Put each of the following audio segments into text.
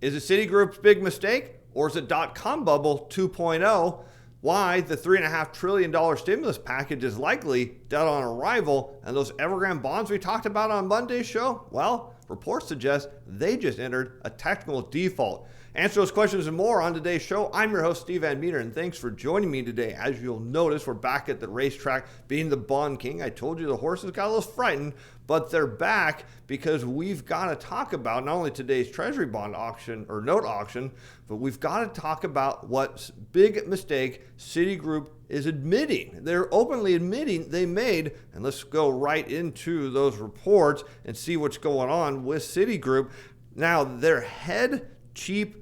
Is it Citigroup's big mistake, or is it dot-com bubble 2.0? Why the $3.5 trillion stimulus package is likely dead on arrival, and those Evergrande bonds we talked about on Monday's show, well, reports suggest they just entered a technical default. Answer those questions and more on today's show. I'm your host, Steven Van Metre, and thanks for joining me today. As you'll notice, we're back at the racetrack being the Bond King. I told you the horses got a little frightened, but they're back because we've got to talk about not only today's Treasury bond auction or note auction, but we've got to talk about what big mistake Citigroup is admitting. They're openly admitting they made, and let's go right into those reports and see what's going on with Citigroup. Now, their head chief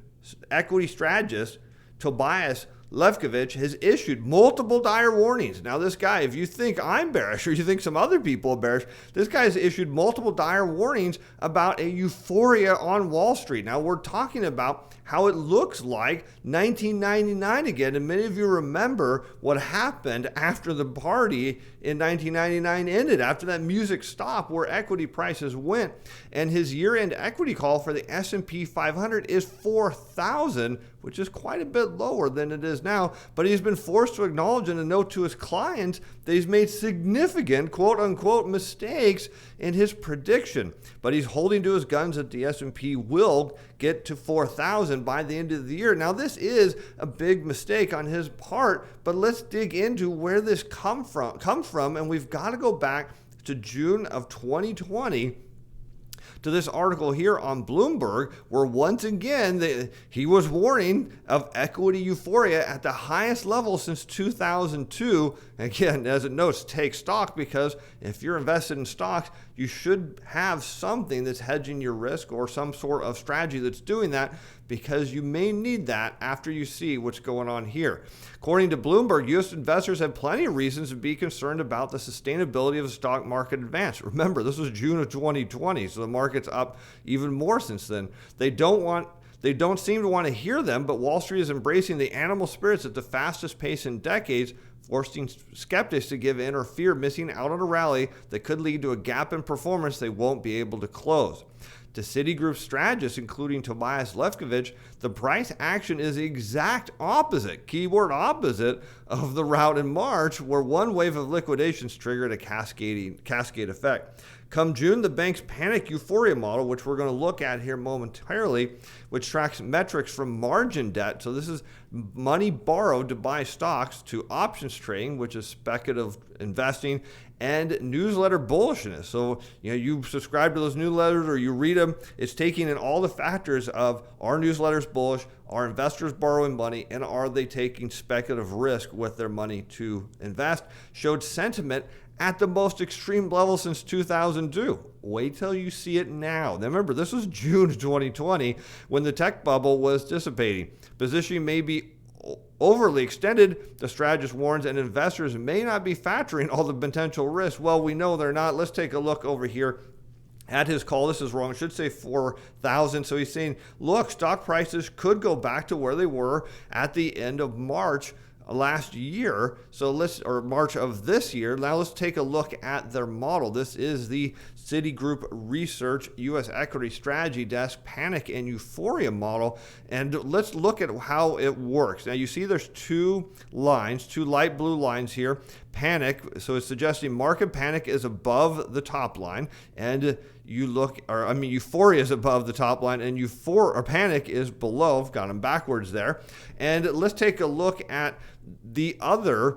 equity strategist, Tobias Levkovich, has issued multiple dire warnings. Now, this guy, if you think I'm bearish or you think some other people are bearish, this guy has issued multiple dire warnings about a euphoria on Wall Street. Now, we're talking about how it looks like 1999 again. And many of you remember what happened after the party in 1999 ended, after that music stopped where equity prices went. And his year-end equity call for the S&P 500 is 4,000, which is quite a bit lower than it is now. But he's been forced to acknowledge in a note to his clients that he's made significant quote-unquote mistakes in his prediction. But he's holding to his guns that the S&P will get to 4,000 by the end of the year. Now, this is a big mistake on his part, but let's dig into where this comes from, and we've got to go back to June of 2020 to this article here on Bloomberg, where once again he was warning of equity euphoria at the highest level since 2002. Again, as it notes, take stock, because if you're invested in stocks, you should have something that's hedging your risk or some sort of strategy that's doing that, because you may need that after you see what's going on here. According to Bloomberg, U.S. investors have plenty of reasons to be concerned about the sustainability of the stock market advance. Remember, this was June of 2020, so the market's up even more since then. They don't seem to want to hear them, but Wall Street is embracing the animal spirits at the fastest pace in decades, forcing skeptics to give in or fear missing out on a rally that could lead to a gap in performance they won't be able to close. To Citigroup strategists, including Tobias Levkovich, the price action is the exact opposite, keyword opposite, of the rout in March, where one wave of liquidations triggered a cascade effect. Come June, the bank's panic euphoria model, which we're going to look at here momentarily, which tracks metrics from margin debt. So this is money borrowed to buy stocks, to options trading, which is speculative investing, and newsletter bullishness. So, you subscribe to those newsletters or you read them, it's taking in all the factors of, are newsletters bullish, are investors borrowing money, and are they taking speculative risk with their money to invest? Showed sentiment at the most extreme level since 2002. Wait till you see it now. Now remember, this was June 2020 when the tech bubble was dissipating. Positioning may be overly extended, the strategist warns, and investors may not be factoring all the potential risks. Well, we know they're not. Let's take a look over here at his call. This is wrong. It should say 4,000. So he's saying, look, stock prices could go back to where they were at the end of March last year, or March of this year. Now let's take a look at their model. This is the Citigroup Research U.S. Equity Strategy Desk Panic and Euphoria model, and let's look at how it works. Now you see there's two light blue lines here. Panic, so it's suggesting market panic is above the top line, and euphoria is above the top line, and panic is below. I've got them backwards there. And let's take a look at the other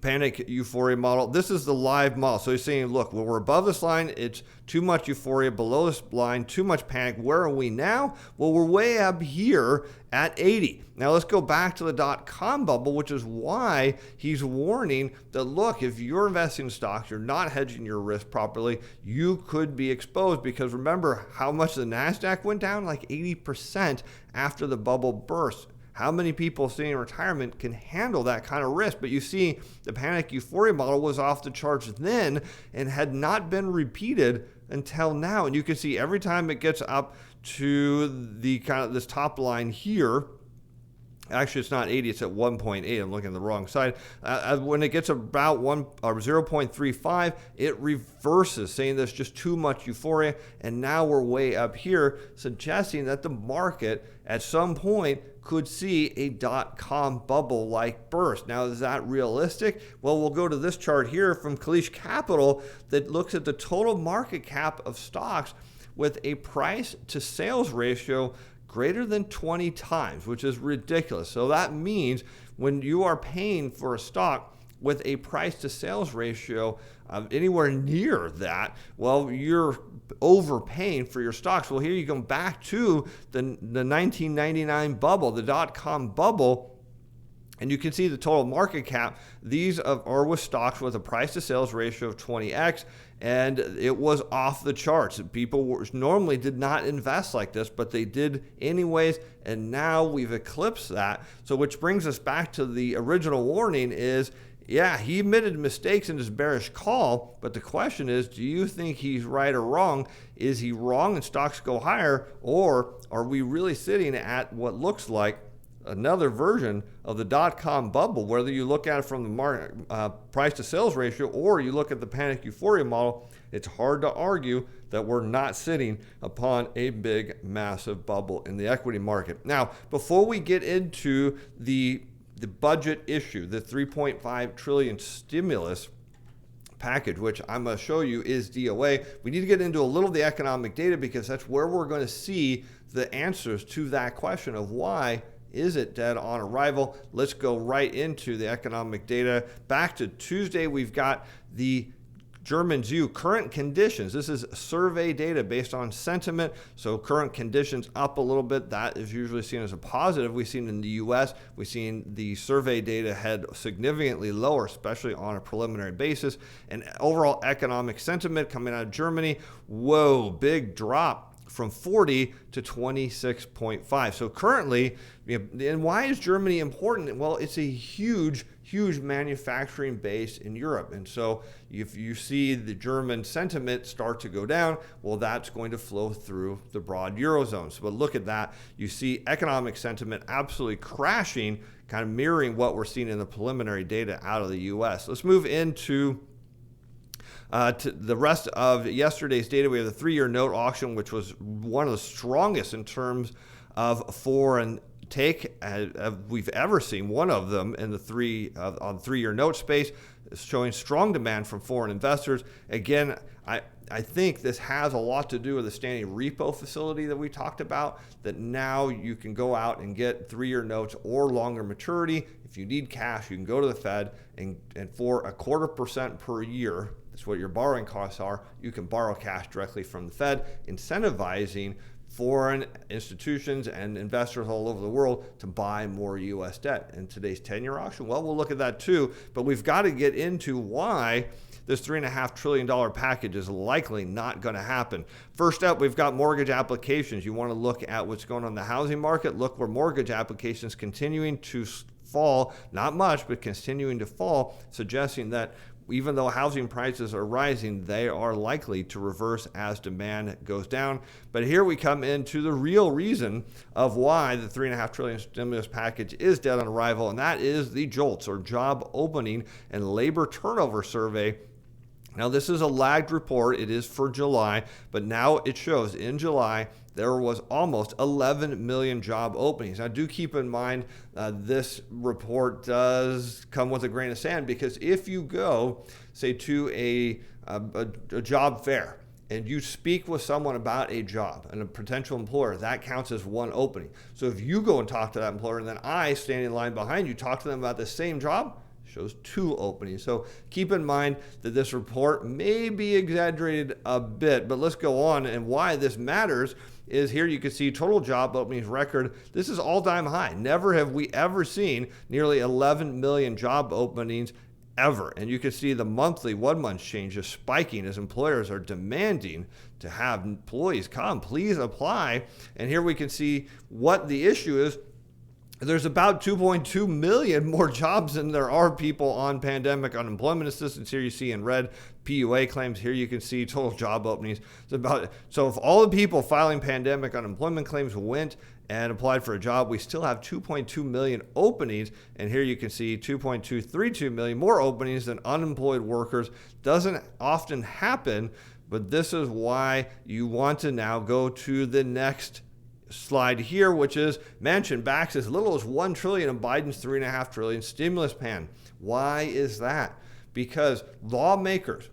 panic euphoria model. This is the live model. So he's saying, look, when we're above this line, it's too much euphoria. Below this line, too much panic. Where are we now? Well, we're way up here at 80. Now let's go back to the dot-com bubble, which is why he's warning that, look, if you're investing in stocks, you're not hedging your risk properly, you could be exposed, because remember how much the NASDAQ went down? Like 80% after the bubble burst. How many people sitting in retirement can handle that kind of risk? But you see, the panic euphoria model was off the charts then and had not been repeated until now. And you can see every time it gets up to the kind of this top line here, Actually, it's not 80, it's at 1.8. I'm looking at the wrong side. When it gets about 0.35, it reverses, saying there's just too much euphoria. And now we're way up here, suggesting that the market at some point could see a dot-com bubble-like burst. Now, is that realistic? Well, we'll go to this chart here from Kalish Capital that looks at the total market cap of stocks with a price to sales ratio greater than 20 times, which is ridiculous. So that means when you are paying for a stock with a price to sales ratio of anywhere near that, well, you're overpaying for your stocks. Well, here you come back to the 1999 bubble, the dot-com bubble. And you can see the total market cap. These are with stocks with a price to sales ratio of 20x, and it was off the charts. People normally did not invest like this, but they did anyways, and now we've eclipsed that. So which brings us back to the original warning is, yeah, he admitted mistakes in his bearish call, but the question is, do you think he's right or wrong? Is he wrong and stocks go higher, or are we really sitting at what looks like another version of the dot-com bubble, whether you look at it from the market, price to sales ratio or you look at the panic euphoria model? It's hard to argue that we're not sitting upon a big, massive bubble in the equity market. Now, before we get into the budget issue, the 3.5 trillion stimulus package, which I'm going to show you is DOA, we need to get into a little of the economic data because that's where we're going to see the answers to that question of why is it dead on arrival. Let's go right into the economic data. Back to Tuesday, we've got the German ZEW current conditions. This is survey data based on sentiment. So current conditions up a little bit. That is usually seen as a positive. We've seen in the US, we've seen the survey data head significantly lower, especially on a preliminary basis. And overall economic sentiment coming out of Germany, whoa, big drop from 40 to 26.5. So currently, and why is Germany important? Well, it's a huge manufacturing base in Europe. And so if you see the German sentiment start to go down, well, that's going to flow through the broad Eurozone. So, but look at that. You see economic sentiment absolutely crashing, kind of mirroring what we're seeing in the preliminary data out of the US. Let's move into to the rest of yesterday's data. We have the 3-year note auction, which was one of the strongest in terms of foreign take we've ever seen. One of them in the 3-year note space is showing strong demand from foreign investors. Again, I think this has a lot to do with the standing repo facility that we talked about, that now you can go out and get 3-year notes or longer maturity. If you need cash, you can go to the Fed and for 0.25% per year, that's what your borrowing costs are, you can borrow cash directly from the Fed, incentivizing foreign institutions and investors all over the world to buy more U.S. debt. In today's 10-year auction, well, we'll look at that too, but we've got to get into why this $3.5 trillion package is likely not going to happen. First up, we've got mortgage applications. You want to look at what's going on in the housing market. Look where mortgage applications continuing to fall, not much, but continuing to fall, suggesting that even though housing prices are rising, they are likely to reverse as demand goes down. But here we come into the real reason of why the $3.5 trillion stimulus package is dead on arrival, and that is the JOLTS, or Job Opening and Labor Turnover Survey. Now, this is a lagged report. It is for July, but now it shows in July there was almost 11 million job openings. Now, do keep in mind this report does come with a grain of sand, because if you go, say, to a job fair and you speak with someone about a job and a potential employer, that counts as one opening. So if you go and talk to that employer and then I, standing in line behind you, talk to them about the same job, shows 2 openings. So keep in mind that this report may be exaggerated a bit, but let's go on. And why this matters is here you can see total job openings record. This is all-time high. Never have we ever seen nearly 11 million job openings ever. And you can see the monthly 1-month change is spiking as employers are demanding to have employees come, please apply. And here we can see what the issue is. there's about 2.2 million more jobs than there are people on pandemic unemployment assistance. Here you see in red PUA claims. Here you can see total job openings. So if all the people filing pandemic unemployment claims went and applied for a job, we still have 2.2 million openings. And here you can see 2.232 million more openings than unemployed workers. Doesn't often happen, but this is why you want to now go to the next slide here, which is Manchin backs as little as $1 trillion of Biden's $3.5 trillion stimulus plan. Why is that? Because lawmakers,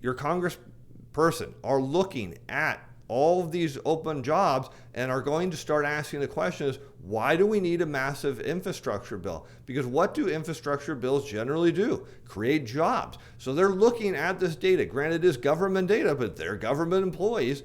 your congressperson, are looking at all of these open jobs and are going to start asking the question is, why do we need a massive infrastructure bill? Because what do infrastructure bills generally do? Create jobs. So they're looking at this data. Granted, it is government data, but they're government employees.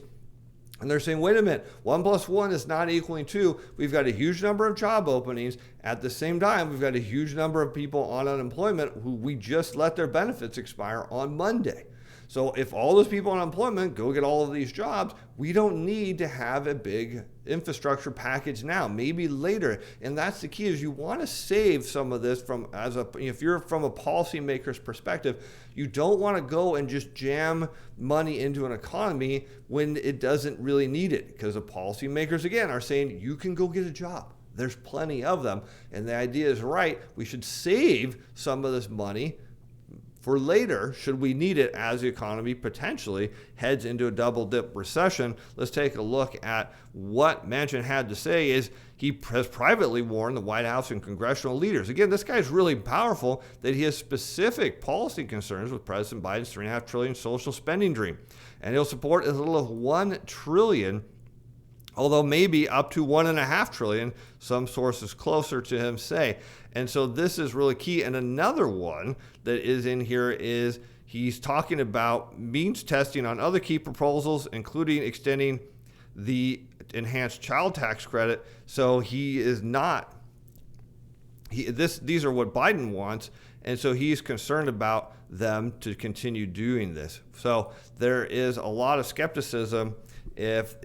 And they're saying, wait a minute, 1 + 1 is not equaling 2. We've got a huge number of job openings. At the same time, we've got a huge number of people on unemployment who we just let their benefits expire on Monday. So if all those people on unemployment go get all of these jobs, we don't need to have a big infrastructure package now, maybe later. And that's the key, is you want to save some of this if you're from a policymaker's perspective, you don't want to go and just jam money into an economy when it doesn't really need it. Because the policymakers, again, are saying you can go get a job. There's plenty of them. And the idea is right. We should save some of this money for later, should we need it as the economy potentially heads into a double dip recession. Let's take a look at what Manchin had to say. Is he has privately warned the White House and congressional leaders. Again, this guy's really powerful that he has specific policy concerns with President Biden's $3.5 trillion social spending dream. And he'll support as little as $1 trillion, although maybe up to $1.5 trillion, some sources closer to him say. And so this is really key. And another one that is in here is he's talking about means testing on other key proposals, including extending the enhanced child tax credit. So he is not, these are what Biden wants. And so he's concerned about them to continue doing this. So there is a lot of skepticism if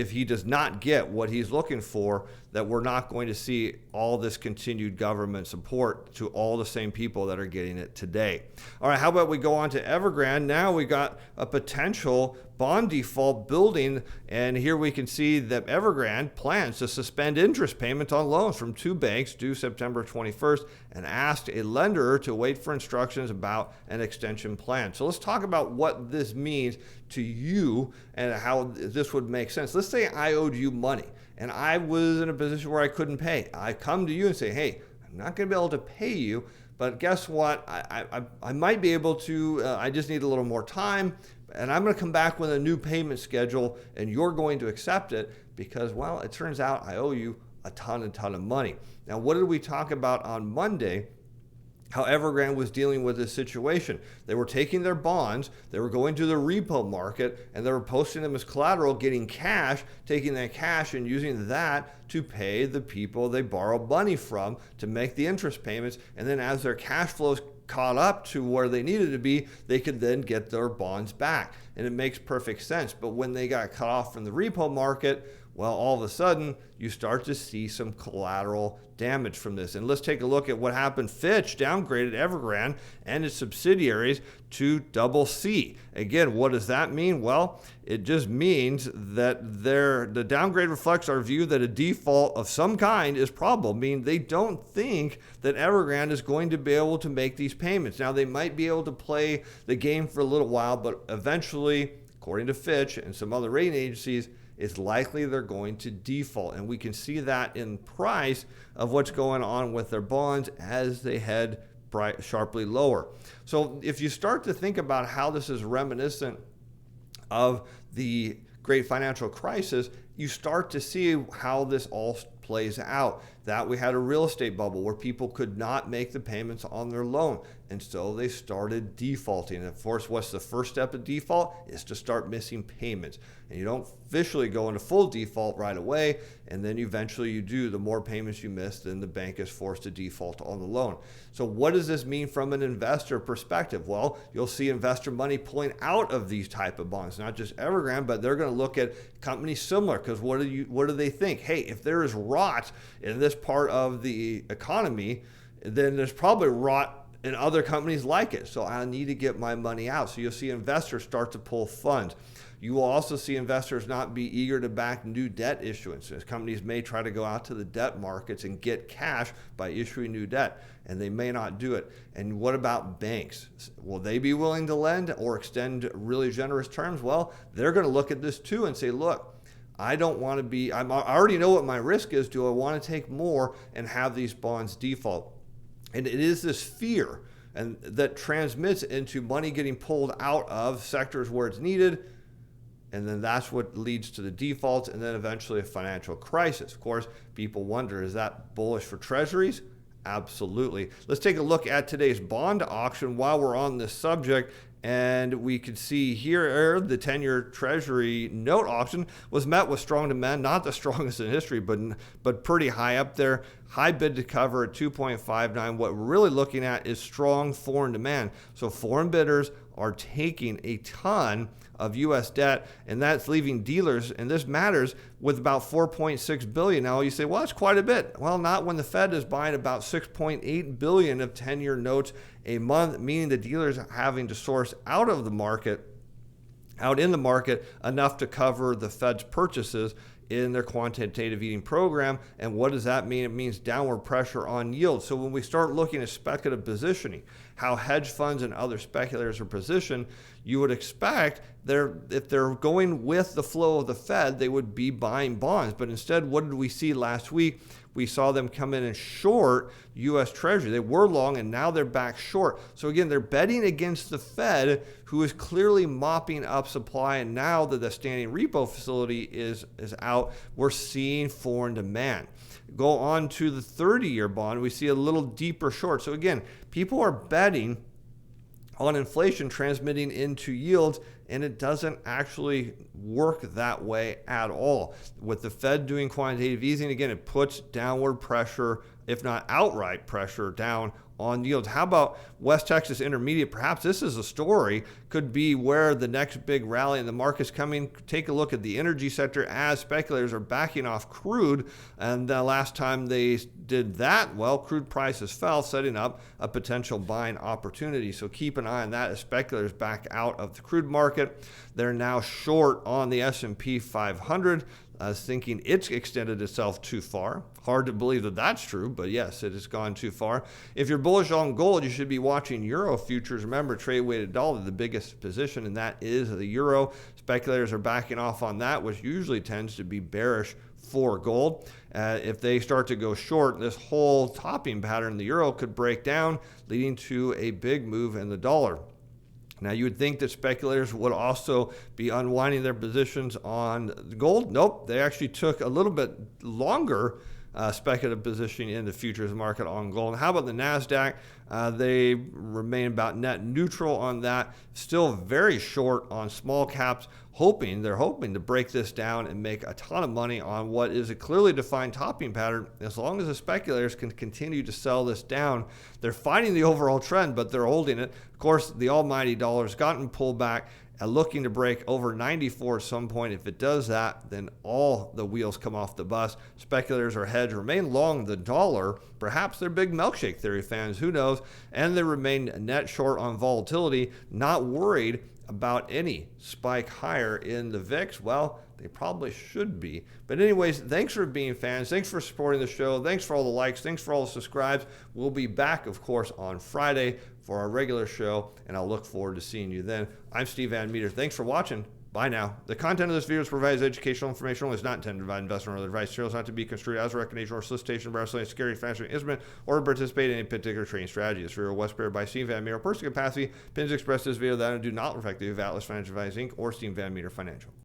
he does not get what he's looking for, that we're not going to see all this continued government support to all the same people that are getting it today. All right, how about we go on to Evergrande? Now we got a potential bond default building, and here we can see that Evergrande plans to suspend interest payments on loans from 2 banks due September 21st and asked a lender to wait for instructions about an extension plan. So let's talk about what this means to you and how this would make sense. Let's say I owed you money and I was in a position where I couldn't pay. I come to you and say, hey, I'm not going to be able to pay you, but guess what? I might be able to, I just need a little more time, and I'm going to come back with a new payment schedule, and you're going to accept it because, well, it turns out I owe you a ton of money. Now, what did we talk about on Monday? How Evergrande was dealing with this situation. They were taking their bonds, they were going to the repo market, and they were posting them as collateral, getting cash, taking that cash and using that to pay the people they borrowed money from to make the interest payments. And then as their cash flows caught up to where they needed to be, they could then get their bonds back. And it makes perfect sense. But when they got cut off from the repo market, well, all of a sudden, you start to see some collateral damage from this. And let's take a look at what happened. Fitch downgraded Evergrande and its subsidiaries to CC. Again, what does that mean? Well, it just means that the downgrade reflects our view that a default of some kind is probable, meaning they don't think that Evergrande is going to be able to make these payments. Now, they might be able to play the game for a little while, but eventually, according to Fitch and some other rating agencies, it's likely they're going to default. And we can see that in price of what's going on with their bonds as they head sharply lower. So if you start to think about how this is reminiscent of the great financial crisis, you start to see how this all plays out. That we had a real estate bubble where people could not make the payments on their loan, and so they started defaulting. And of course, what's the first step of default? Is to start missing payments. And you don't officially go into full default right away, and then eventually you do. The more payments you miss, then the bank is forced to default on the loan. So what does this mean from an investor perspective? Well, you'll see investor money pulling out of these type of bonds, not just Evergrande, but they're going to look at companies similar, because what do they think? Hey, if there is rot in this part of the economy, then there's probably rot in other companies like it. So I need to get my money out. So you'll see investors start to pull funds. You will also see investors not be eager to back new debt issuances. Companies may try to go out to the debt markets and get cash by issuing new debt, and they may not do it. And what about banks? Will they be willing to lend or extend really generous terms? Well, they're going to look at this too and say, look, I don't want to be, I already know what my risk is. Do I want to take more and have these bonds default? And it is this fear and that transmits into money getting pulled out of sectors where it's needed. And then that's what leads to the defaults and then eventually a financial crisis. Of course, people wonder, is that bullish for treasuries? Absolutely. Let's take a look at today's bond auction while we're on this subject. And we could see here the 10-year Treasury note auction was met with strong demand, not the strongest in history, but pretty high up there. High bid to cover at 2.59. What we're really looking at is strong foreign demand. So foreign bidders are taking a ton of U.S. debt, and that's leaving dealers, and this matters, with about $4.6 billion. Now you say, well, that's quite a bit. Well, not when the Fed is buying about $6.8 billion of 10-year notes a month, meaning the dealers are having to source out in the market enough to cover the Fed's purchases in their quantitative easing program. And what does that mean? It means downward pressure on yield. So when we start looking at speculative positioning, how hedge funds and other speculators are positioned, you would expect if they're going with the flow of the Fed, they would be buying bonds. But instead, what did we see last week? We saw them come in and short U.S. Treasury. They were long, and now they're back short. So again, they're betting against the Fed, who is clearly mopping up supply. And now that the standing repo facility is out, we're seeing foreign demand. Go on to the 30-year bond, we see a little deeper short. So again, people are betting on inflation transmitting into yields, and it doesn't actually work that way at all. With the Fed doing quantitative easing, again, it puts downward pressure, if not outright pressure, down on yields. How about West Texas Intermediate? Perhaps this is a story, could be where the next big rally in the market's coming. Take a look at the energy sector as speculators are backing off crude. And last time they did that, well, crude prices fell, setting up a potential buying opportunity. So keep an eye on that as speculators back out of the crude market. They're now short on the S&P 500. Thinking it's extended itself too far. Hard to believe that that's true, but yes, it has gone too far. If you're bullish on gold, you should be watching Euro futures. Remember, trade-weighted dollar, the biggest position, and that is the Euro. Speculators are backing off on that, which usually tends to be bearish for gold. If they start to go short, this whole topping pattern in the Euro could break down, leading to a big move in the dollar. Now, you would think that speculators would also be unwinding their positions on gold. Nope, they actually took a little bit longer speculative positioning in the futures market on gold. How about the NASDAQ? They remain about net neutral on that. Still very short on small caps. They're hoping to break this down and make a ton of money on what is a clearly defined topping pattern. As long as the speculators can continue to sell this down, they're fighting the overall trend, but they're holding it. Of course, the almighty dollar's gotten pulled back, looking to break over 94 at some point. If it does that, then all the wheels come off the bus. Speculators are hedged, remain long the dollar. Perhaps they're big milkshake theory fans, who knows? And they remain net short on volatility, not worried about any spike higher in the VIX. Well, they probably should be. But anyways, thanks for being fans. Thanks for supporting the show. Thanks for all the likes. Thanks for all the subscribes. We'll be back, of course, on Friday for our regular show, and I'll look forward to seeing you then. I'm Steve Van Metre. Thanks for watching. Bye now. The content of this video provides educational information only, is not intended to provide investment or other advice. Materials not to be construed as a recommendation or solicitation by a security financial instrument or to participate in any particular trading strategy. This video was prepared by Steven Van Metre. Personal capacity. Opinions expressed in this video that do not reflect the Atlas Financial Advisors Inc. or Steven Van Metre Financial.